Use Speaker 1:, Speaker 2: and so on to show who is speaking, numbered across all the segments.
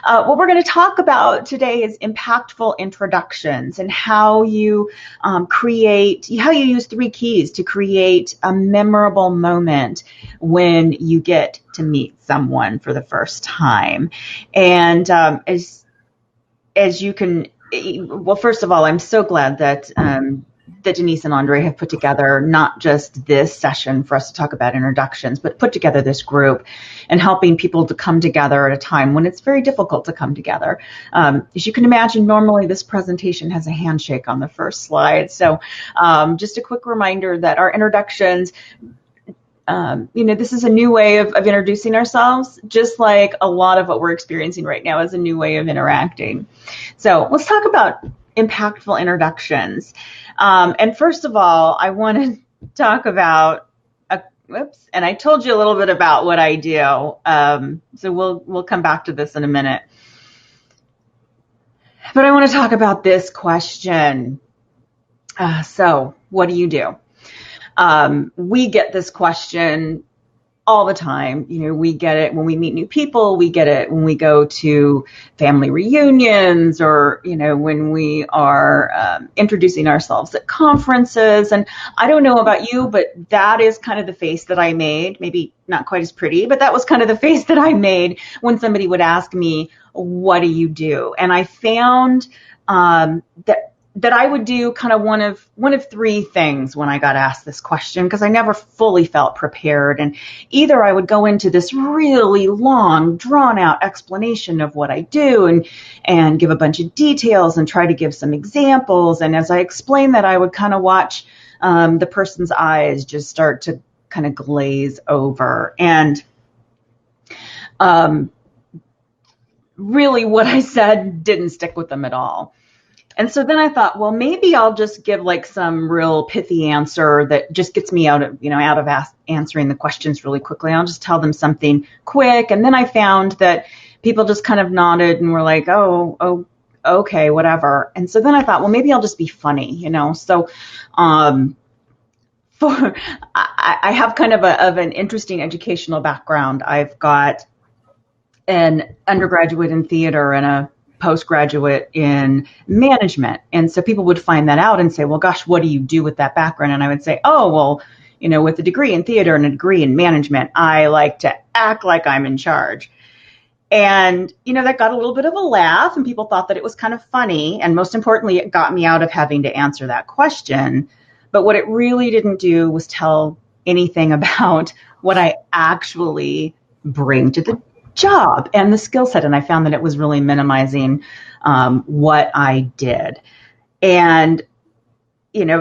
Speaker 1: What we're going to talk about today is impactful introductions and how you how you use 3 keys to create a memorable moment when you get to meet someone for the first time. And as you can, well, first of all, I'm so glad that that Denise and Andre have put together not just this session for us to talk about introductions, but put together this group and helping people to come together at a time when it's very difficult to come together. As you can imagine, normally this presentation has a handshake on the first slide. So just a quick reminder that our introductions, this is a new way of introducing ourselves, just like a lot of what we're experiencing right now is a new way of interacting. So let's talk about impactful introductions. And first of all, I want to talk about, and I told you a little bit about what I do. So we'll come back to this in a minute. But I want to talk about this question. So what do you do? We get this question all the time. We get it when we meet new people. We get it when we go to family reunions or, when we are introducing ourselves at conferences. And I don't know about you, but that is kind of the face that I made. Maybe not quite as pretty, but that was kind of the face that I made when somebody would ask me, what do you do? And I found that I would do kind of one of 3 things when I got asked this question, because I never fully felt prepared. And either I would go into this really long, drawn out explanation of what I do and give a bunch of details and try to give some examples. And as I explained that, I would kind of watch the person's eyes just start to kind of glaze over. And really what I said didn't stick with them at all. And so then I thought, well, maybe I'll just give like some real pithy answer that just gets me out of answering the questions really quickly. I'll just tell them something quick. And then I found that people just kind of nodded and were like, oh, okay, whatever. And so then I thought, well, maybe I'll just be funny, So I have kind of an interesting educational background. I've got an undergraduate in theater and a postgraduate in management. And so people would find that out and say, well, gosh, what do you do with that background? And I would say, oh, well, with a degree in theater and a degree in management, I like to act like I'm in charge. And, that got a little bit of a laugh and people thought that it was kind of funny. And most importantly, it got me out of having to answer that question. But what it really didn't do was tell anything about what I actually bring to the job and the skill set. And I found that it was really minimizing what I did. And,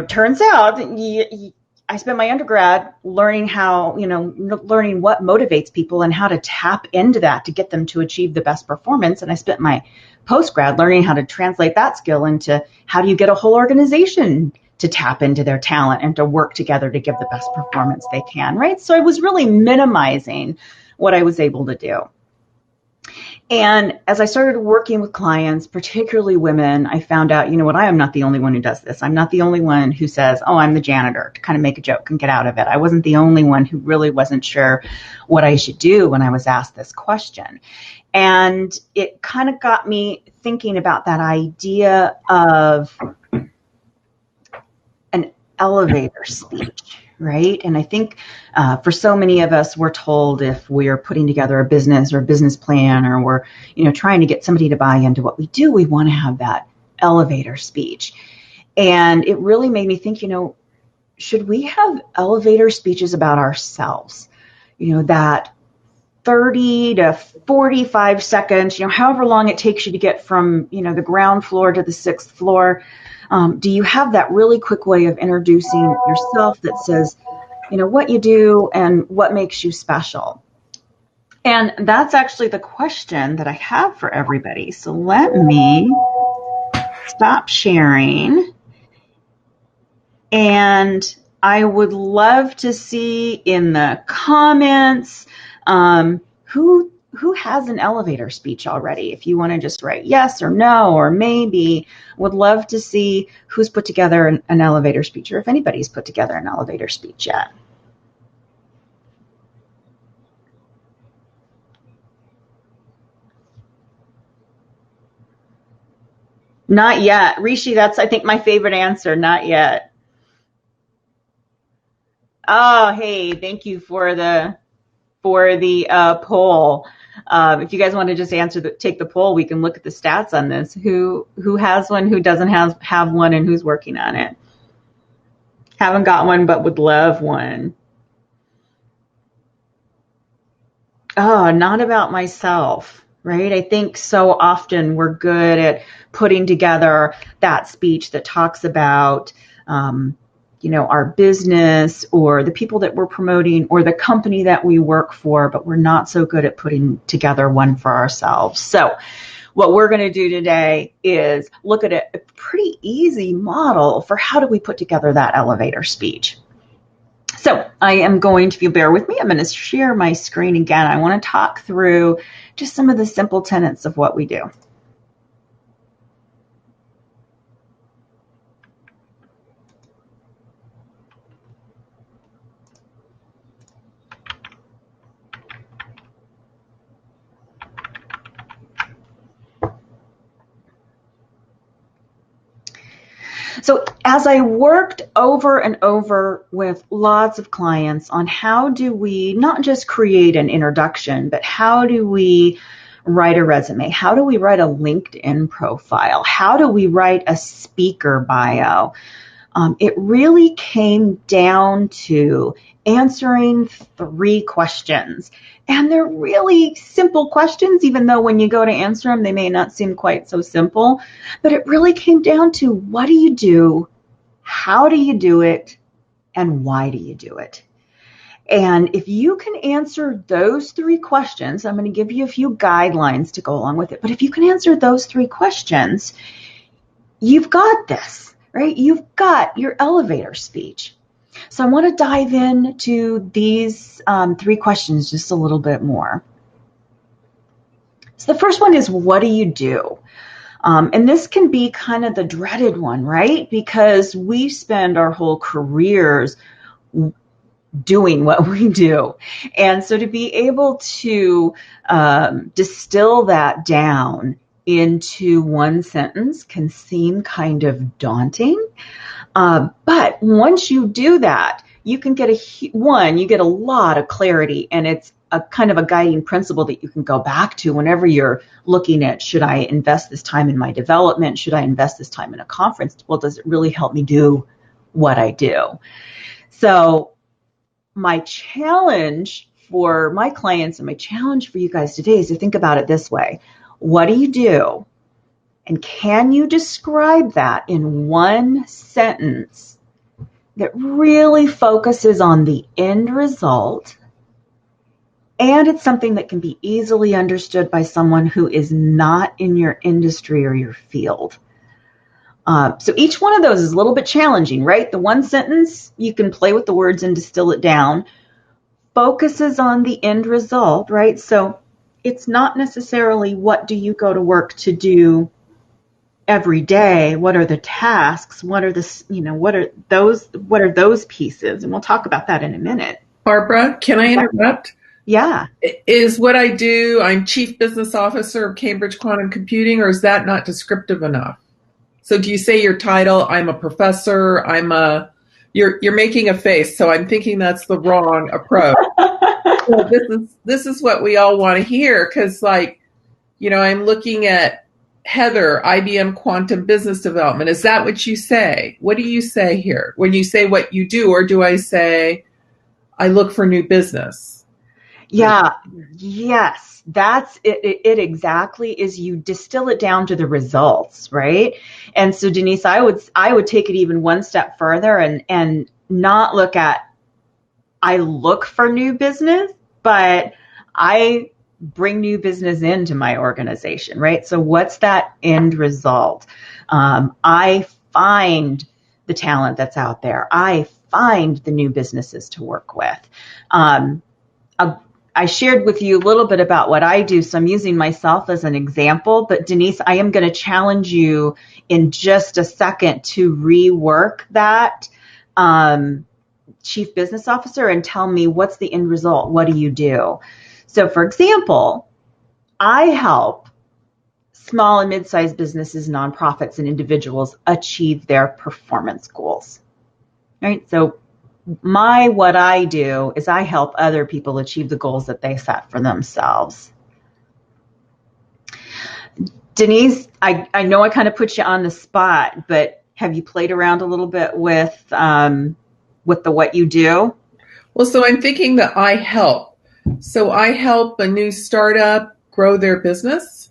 Speaker 1: turns out I spent my undergrad learning learning what motivates people and how to tap into that to get them to achieve the best performance. And I spent my postgrad learning how to translate that skill into how do you get a whole organization to tap into their talent and to work together to give the best performance they can, right? So I was really minimizing what I was able to do. And as I started working with clients, particularly women, I found out, I am not the only one who does this. I'm not the only one who says, oh, I'm the janitor, to kind of make a joke and get out of it. I wasn't the only one who really wasn't sure what I should do when I was asked this question. And it kind of got me thinking about that idea of an elevator speech. Right. And I think for so many of us, we're told if we're putting together a business or a business plan or we're, trying to get somebody to buy into what we do, we want to have that elevator speech. And it really made me think, should we have elevator speeches about ourselves? That 30 to 45 seconds, however long it takes you to get from, the ground floor to the 6th floor. Do you have that really quick way of introducing yourself that says, what you do and what makes you special? And that's actually the question that I have for everybody. So let me stop sharing. And I would love to see in the comments who has an elevator speech already. If you want to just write yes or no or maybe, would love to see who's put together an elevator speech or if anybody's put together an elevator speech yet. Not yet. Rishi, that's, I think, my favorite answer. Not yet. Oh, hey, thank you for the poll. If you guys want to just take the poll, we can look at the stats on this. Who has one, who doesn't have one, and who's working on it? Haven't got one, but would love one. Oh, not about myself, right? I think so often we're good at putting together that speech that talks about, our business or the people that we're promoting or the company that we work for, but we're not so good at putting together one for ourselves. So what we're going to do today is look at a pretty easy model for how do we put together that elevator speech. So I am going to, if you bear with me, I'm going to share my screen again. I want to talk through just some of the simple tenets of what we do. So as I worked over and over with lots of clients on how do we not just create an introduction, but how do we write a resume? How do we write a LinkedIn profile? How do we write a speaker bio? It really came down to answering 3 questions. And they're really simple questions, even though when you go to answer them, they may not seem quite so simple. But it really came down to what do you do, how do you do it, and why do you do it? And if you can answer those 3 questions, I'm going to give you a few guidelines to go along with it. But if you can answer those 3 questions, you've got this. Right? You've got your elevator speech. So I want to dive into these 3 questions just a little bit more. So the first one is, what do you do? And this can be kind of the dreaded one, right? Because we spend our whole careers doing what we do. And so to be able to distill that down into one sentence can seem kind of daunting. But once you do that, you can get you get a lot of clarity, and it's a kind of a guiding principle that you can go back to whenever you're looking at, should I invest this time in my development? Should I invest this time in a conference? Well, does it really help me do what I do? So my challenge for my clients and my challenge for you guys today is to think about it this way. What do you do? And can you describe that in one sentence that really focuses on the end result? And it's something that can be easily understood by someone who is not in your industry or your field. So each one of those is a little bit challenging, right? The one sentence, you can play with the words and distill it down, focuses on the end result, right? So it's not necessarily what do you go to work to do every day? What are the tasks? What are what are those pieces? And we'll talk about that in a minute.
Speaker 2: Barbara, can I interrupt?
Speaker 1: Yeah.
Speaker 2: Is what I do, I'm Chief Business Officer of Cambridge Quantum Computing, or is that not descriptive enough? So do you say your title, I'm a professor, you're making a face, so I'm thinking that's the wrong approach. So this is what we all want to hear, because I'm looking at Heather, IBM Quantum Business Development. Is that what you say? What do you say here when you say what you do, or do I say I look for new business?
Speaker 1: Yeah, yes, that's it. It exactly is. You distill it down to the results, right? And so, Denise, I would take it even one step further and not look at I look for new business, but I bring new business into my organization, right? So what's that end result? I find the talent that's out there. I find the new businesses to work with. I shared with you a little bit about what I do, so I'm using myself as an example, but Denise, I am going to challenge you in just a second to rework that Chief Business Officer and tell me what's the end result. What do you do? So for example, I help small and mid-sized businesses, nonprofits, and individuals achieve their performance goals. Right? So what I do is I help other people achieve the goals that they set for themselves. Denise, I know I kind of put you on the spot, but have you played around a little bit with the what you do?
Speaker 2: Well, so I'm thinking that I help. So I help a new startup grow their business.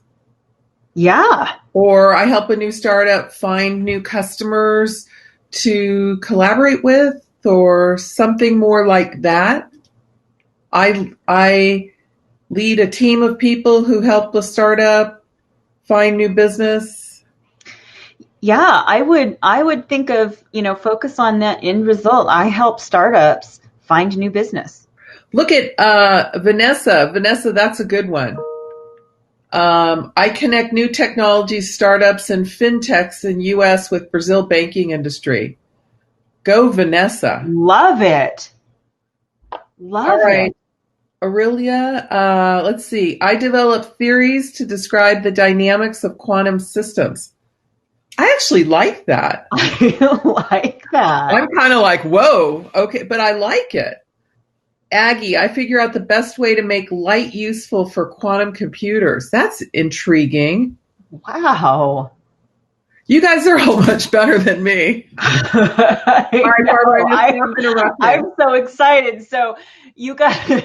Speaker 1: Yeah.
Speaker 2: Or I help a new startup find new customers to collaborate with, or something more like that. I lead a team of people who help a startup find new business.
Speaker 1: Yeah, I would think of, focus on that end result. I help startups find new business.
Speaker 2: Look at Vanessa. Vanessa, that's a good one. I connect new technology startups and fintechs in U.S. with Brazil banking industry. Go, Vanessa.
Speaker 1: Love it. Love
Speaker 2: All right.
Speaker 1: it.
Speaker 2: Aurelia, let's see. I develop theories to describe the dynamics of quantum systems. I actually like that.
Speaker 1: I like that.
Speaker 2: I'm kind of like, whoa, okay, but I like it. Aggie, I figure out the best way to make light useful for quantum computers. That's intriguing.
Speaker 1: Wow.
Speaker 2: You guys are all much better than me. All right, Barbara,
Speaker 1: I'm so excited. So you guys,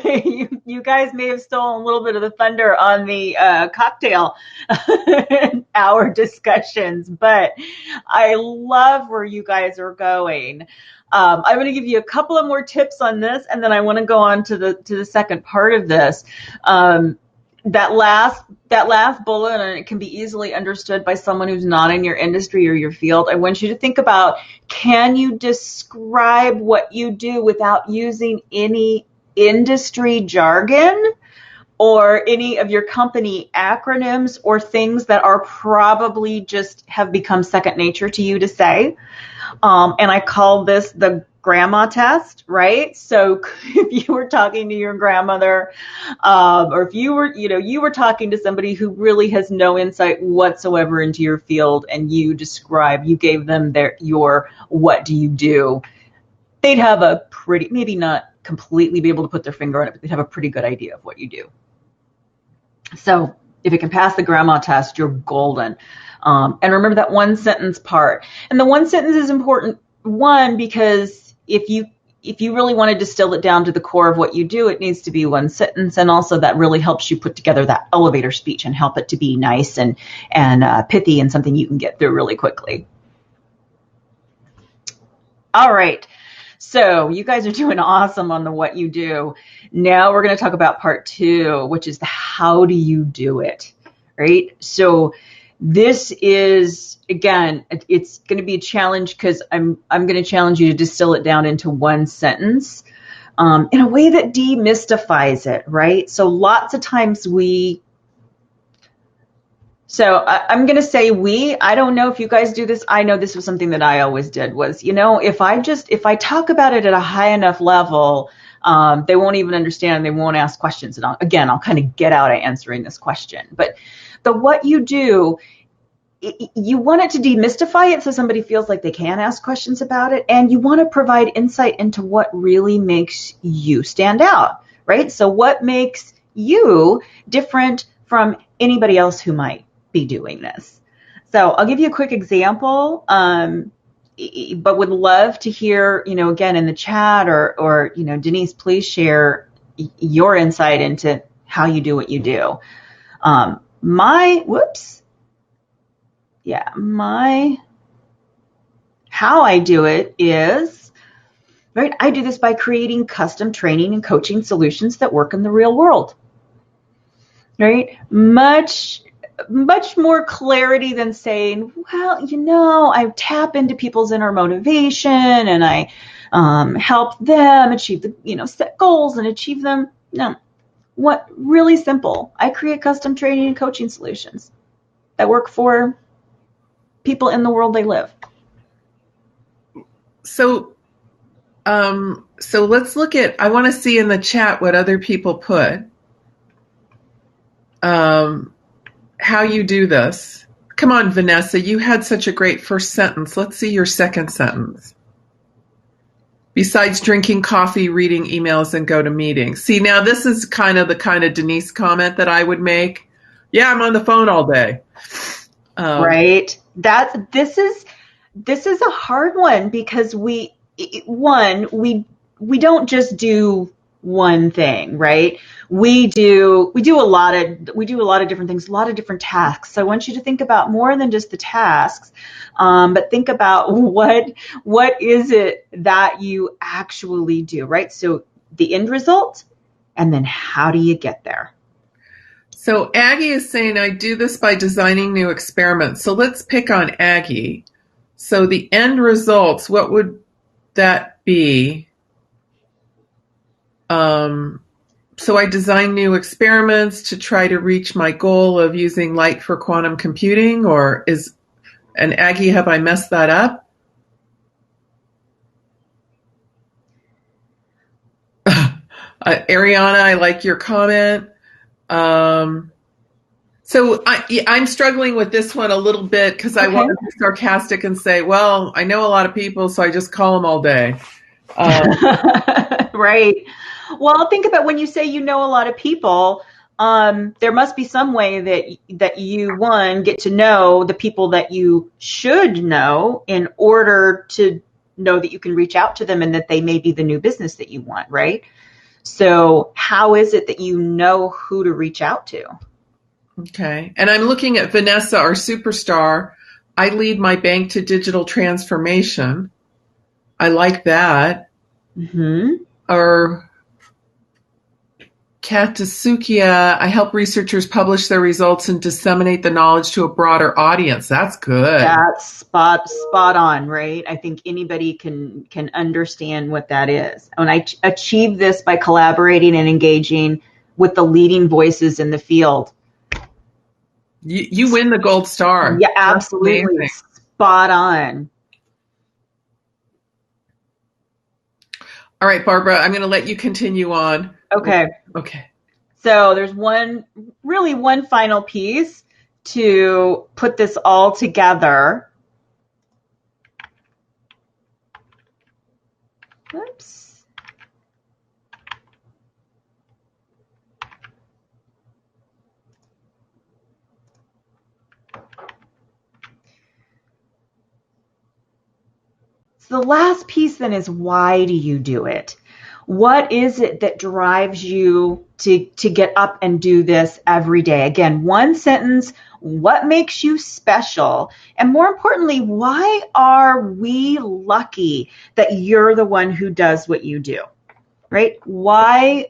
Speaker 1: you guys may have stolen a little bit of the thunder on the cocktail hour discussions, but I love where you guys are going. I'm going to give you a couple of more tips on this, and then I want to go on to the second part of this. That last bullet, and it can be easily understood by someone who's not in your industry or your field. I want you to think about, can you describe what you do without using any industry jargon or any of your company acronyms or things that are probably just have become second nature to you to say? And I call this the grandma test, right? So if you were talking to your grandmother, or if you were talking to somebody who really has no insight whatsoever into your field, and you gave them your what do you do, they'd have a pretty, maybe not completely be able to put their finger on it, but they'd have a pretty good idea of what you do. So if it can pass the grandma test, you're golden. And remember that one sentence part. And the one sentence is important, one, because if you really want to distill it down to the core of what you do, it needs to be one sentence. And also that really helps you put together that elevator speech and help it to be nice and pithy and something you can get through really quickly. All right. So you guys are doing awesome on the what you do. Now we're going to talk about part 2, which is the how do you do it, right? So this is, again, it's going to be a challenge because I'm going to challenge you to distill it down into one sentence in a way that demystifies it, right? So lots of times I'm going to say I don't know if you guys do this. I know this was something that I always did was, if I talk about it at a high enough level, they won't even understand. They won't ask questions. And I'll kind of get out of answering this question. But what you do, you want it to demystify it so somebody feels like they can ask questions about it. And you want to provide insight into what really makes you stand out, right? So what makes you different from anybody else who might be doing this? So I'll give you a quick example, but would love to hear, again, in the chat or Denise, please share your insight into how you do what you do. How I do it is, right, I do this by creating custom training and coaching solutions that work in the real world, right? Much more clarity than saying, well, I tap into people's inner motivation and I help them achieve set goals and achieve them. No, what really simple. I create custom training and coaching solutions that work for people in the world they live.
Speaker 2: So let's look at, I want to see in the chat what other people put. how you do this. Come on, Vanessa, you had such a great first sentence. Let's see your second sentence. Besides drinking coffee, reading emails, and go to meetings. See, now this is the kind of Denise comment that I would make. Yeah, I'm on the phone all day.
Speaker 1: Right. This is a hard one because we don't just do one thing, right? We do a lot of different things, a lot of different tasks. So I want you to think about more than just the tasks, but think about what is it that you actually do, right? So the end result, and then how do you get there?
Speaker 2: So Aggie is saying, I do this by designing new experiments. So let's pick on Aggie. So the end results, what would that be? So I design new experiments to try to reach my goal of using light for quantum computing, and Aggie, have I messed that up? Ariana, I like your comment. So I'm struggling with this one a little bit because I want to be sarcastic and say, well, I know a lot of people, so I just call them all day.
Speaker 1: Right. Well, think about when you say you know a lot of people, there must be some way that you, one, get to know the people that you should know in order to know that you can reach out to them and that they may be the new business that you want, right? So how is it that you know who to reach out to?
Speaker 2: Okay. And I'm looking at Vanessa, our superstar. I lead my bank to digital transformation. I like that.
Speaker 1: Mm-hmm.
Speaker 2: Or Katasukia, I help researchers publish their results and disseminate the knowledge to a broader audience. That's good.
Speaker 1: That's spot on, right? I think anybody can understand what that is. And I achieve this by collaborating and engaging with the leading voices in the field.
Speaker 2: You win the gold star.
Speaker 1: Yeah, absolutely. Spot on.
Speaker 2: All right, Barbara, I'm going to let you continue on.
Speaker 1: Okay. So there's one final piece to put this all together. Oops. So the last piece then is, why do you do it? What is it that drives you to get up and do this every day? Again, one sentence, what makes you special? And more importantly, why are we lucky that you're the one who does what you do, right? Why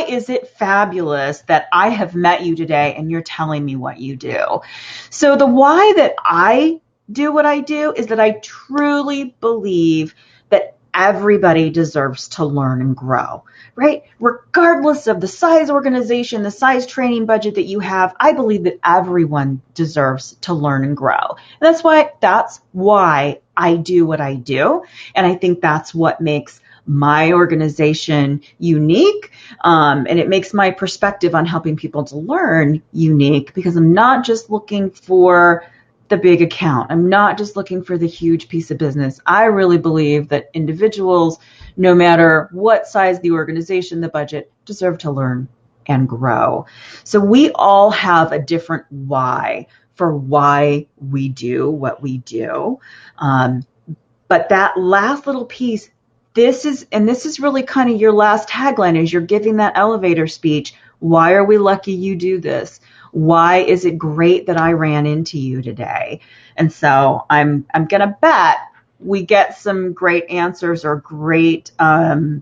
Speaker 1: is it fabulous that I have met you today and you're telling me what you do? So the why that I do what I do is that I truly believe that everybody deserves to learn and grow, right? Regardless of the size organization, the size training budget that you have, I believe that everyone deserves to learn and grow. And that's why I do what I do. And I think that's what makes my organization unique. And it makes my perspective on helping people to learn unique, because I'm not just looking for the big account. I'm not just looking for the huge piece of business. I really believe that individuals, no matter what size the organization, the budget, deserve to learn and grow. So we all have a different why for why we do what we do. But that last little piece, this is really kind of your last tagline as you're giving that elevator speech. Why are we lucky you do this? Why is it great that I ran into you today? And so I'm gonna bet we get some great answers or great items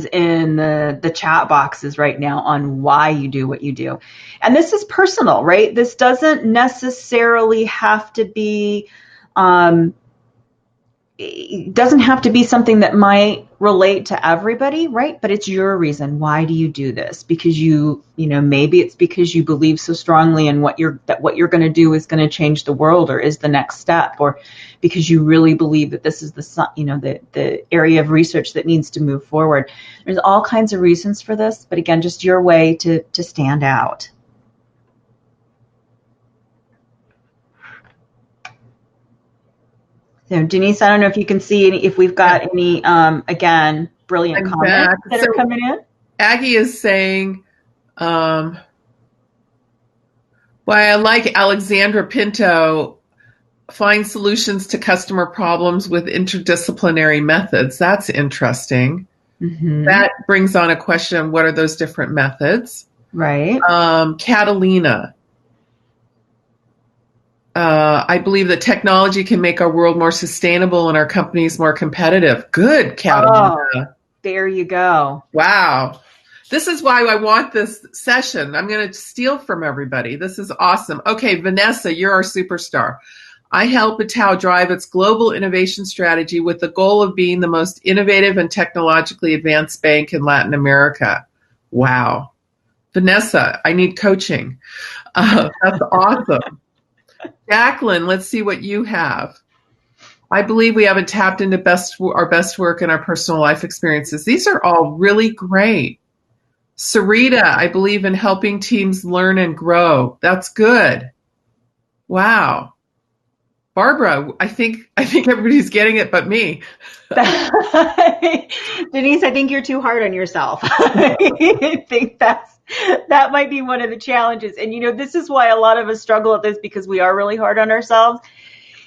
Speaker 1: in the chat boxes right now on why you do what you do. And this is personal, right? This doesn't necessarily have to be it doesn't have to be something that might relate to everybody, right? But it's your reason. Why do you do this? Because maybe it's because you believe so strongly in what you're going to do is going to change the world or is the next step, or because you really believe that this is the area of research that needs to move forward. There's all kinds of reasons for this, but again, just your way to stand out. So Denise, I don't know if you can see if we've got any, again, brilliant comments that are coming in.
Speaker 2: Aggie is saying, well, I like Alexandra Pinto, find solutions to customer problems with interdisciplinary methods. That's interesting. Mm-hmm. That brings on a question, what are those different methods?
Speaker 1: Right.
Speaker 2: Catalina. I believe that technology can make our world more sustainable and our companies more competitive. Good, Catalina.
Speaker 1: Oh, there you go.
Speaker 2: Wow. This is why I want this session. I'm going to steal from everybody. This is awesome. Okay, Vanessa, you're our superstar. I help Itaú drive its global innovation strategy with the goal of being the most innovative and technologically advanced bank in Latin America. Wow. Vanessa, I need coaching. That's awesome. Jacqueline, let's see what you have. I believe we haven't tapped into our best work and our personal life experiences. These are all really great. Sarita, I believe in helping teams learn and grow. That's good. Wow. Barbara, I think everybody's getting it but me.
Speaker 1: Denise, I think you're too hard on yourself. I think that might be one of the challenges. And this is why a lot of us struggle at this, because we are really hard on ourselves.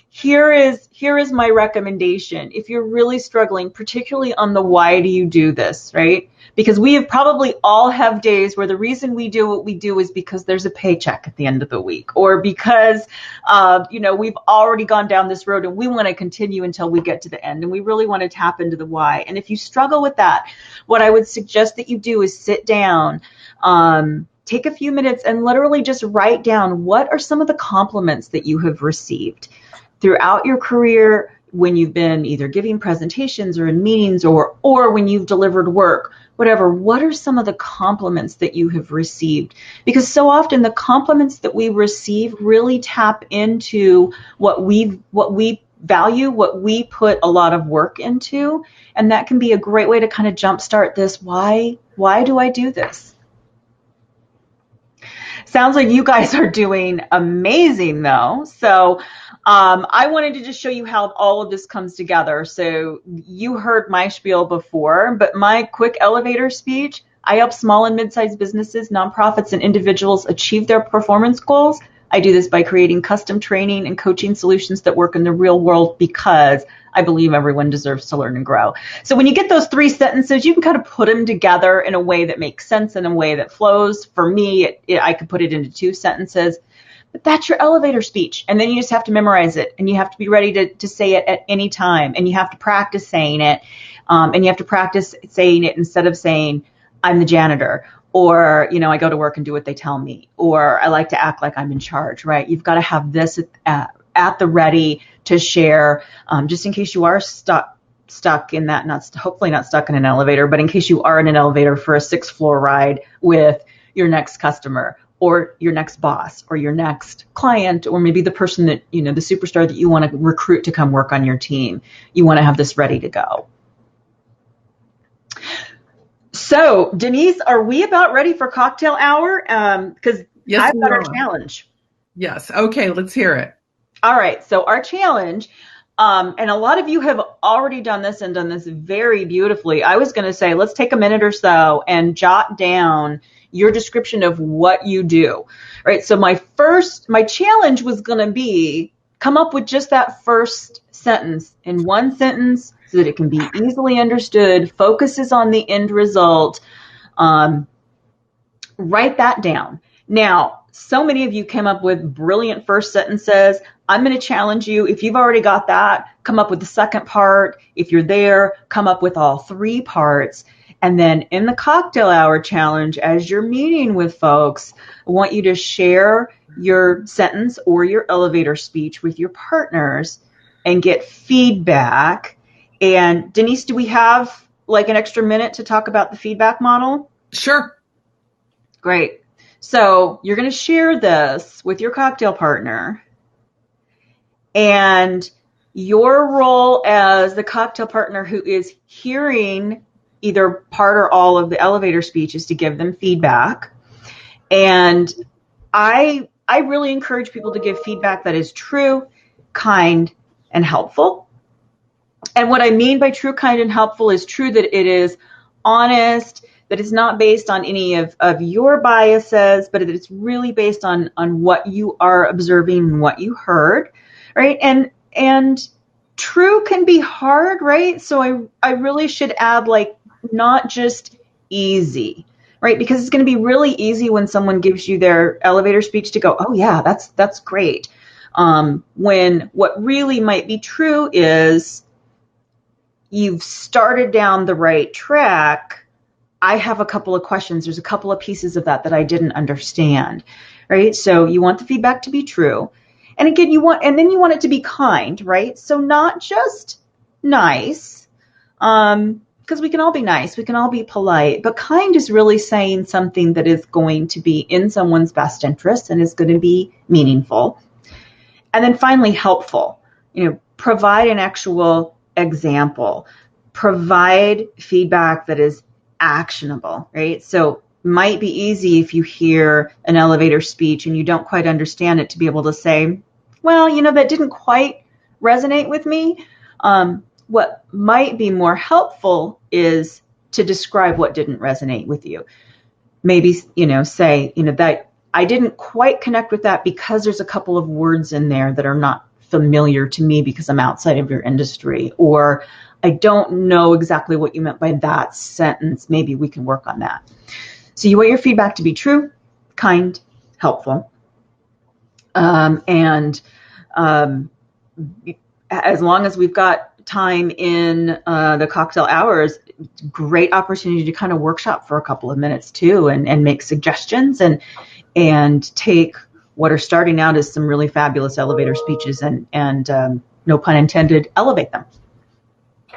Speaker 1: Here is my recommendation. If you're really struggling, particularly on the why do you do this, right? Because we have probably all have days where the reason we do what we do is because there's a paycheck at the end of the week, or because, we've already gone down this road and we want to continue until we get to the end, and we really want to tap into the why. And if you struggle with that, what I would suggest that you do is sit down, take a few minutes and literally just write down what are some of the compliments that you have received throughout your career, when you've been either giving presentations or in meetings or when you've delivered work, whatever. What are some of the compliments that you have received? Because so often the compliments that we receive really tap into what we value, what we put a lot of work into, and that can be a great way to kind of jumpstart this. Why do I do this? Sounds like you guys are doing amazing, though. So I wanted to just show you how all of this comes together. So you heard my spiel before, but my quick elevator speech, I help small and mid-sized businesses, nonprofits, and individuals achieve their performance goals. I do this by creating custom training and coaching solutions that work in the real world, because I believe everyone deserves to learn and grow. So when you get those 3 sentences, you can kind of put them together in a way that makes sense, in a way that flows. For me, I could put it into 2 sentences. But that's your elevator speech. And then you just have to memorize it, and you have to be ready to say it at any time, and you have to practice saying it. And you have to practice saying it instead of saying, I'm the janitor, or, I go to work and do what they tell me, or I like to act like I'm in charge, right? You've got to have this at the ready to share, just in case you are stuck in that, hopefully not stuck in an elevator, but in case you are in an elevator for a 6th-floor ride with your next customer, or your next boss, or your next client, or maybe the person that, the superstar that you want to recruit to come work on your team. You want to have this ready to go. So, Denise, are we about ready for cocktail hour? Because
Speaker 2: yes,
Speaker 1: I've got our challenge.
Speaker 2: Yes. Okay, let's hear it.
Speaker 1: All right. So our challenge, and a lot of you have already done this and done this very beautifully. I was going to say, let's take a minute or so and jot down your description of what you do, right? So my challenge was going to be come up with just that first sentence in one sentence so that it can be easily understood, focuses on the end result. Write that down. Now, so many of you came up with brilliant first sentences. I'm going to challenge you. If you've already got that, come up with the second part. If you're there, come up with all 3 parts. And then in the cocktail hour challenge, as you're meeting with folks, I want you to share your sentence or your elevator speech with your partners and get feedback. And Denise, do we have like an extra minute to talk about the feedback model?
Speaker 2: Sure.
Speaker 1: Great. So you're going to share this with your cocktail partner, and your role as the cocktail partner who is hearing either part or all of the elevator speech is to give them feedback. And I really encourage people to give feedback that is true, kind, and helpful. And what I mean by true, kind, and helpful is true that it is honest, that it's not based on any of your biases, but it's really based on what you are observing and what you heard, right? And true can be hard, right? So I really should add like not just easy, right? Because it's going to be really easy when someone gives you their elevator speech to go, oh yeah, that's great. When what really might be true is you've started down the right track. I have a couple of questions. There's a couple of pieces of that I didn't understand, right? So you want the feedback to be true. And again, then you want it to be kind, right? So not just nice, because we can all be nice, we can all be polite, but kind is really saying something that is going to be in someone's best interest and is going to be meaningful. And then finally, helpful. Provide an actual example, provide feedback that is actionable, right? So might be easy if you hear an elevator speech and you don't quite understand it to be able to say, well, that didn't quite resonate with me. What might be more helpful is to describe what didn't resonate with you. Maybe, say, that I didn't quite connect with that because there's a couple of words in there that are not familiar to me because I'm outside of your industry, or I don't know exactly what you meant by that sentence. Maybe we can work on that. So you want your feedback to be true, kind, helpful. And as long as we've got time in the cocktail hours, great opportunity to kind of workshop for a couple of minutes too, and make suggestions and take what are starting out as some really fabulous elevator speeches and no pun intended, elevate them.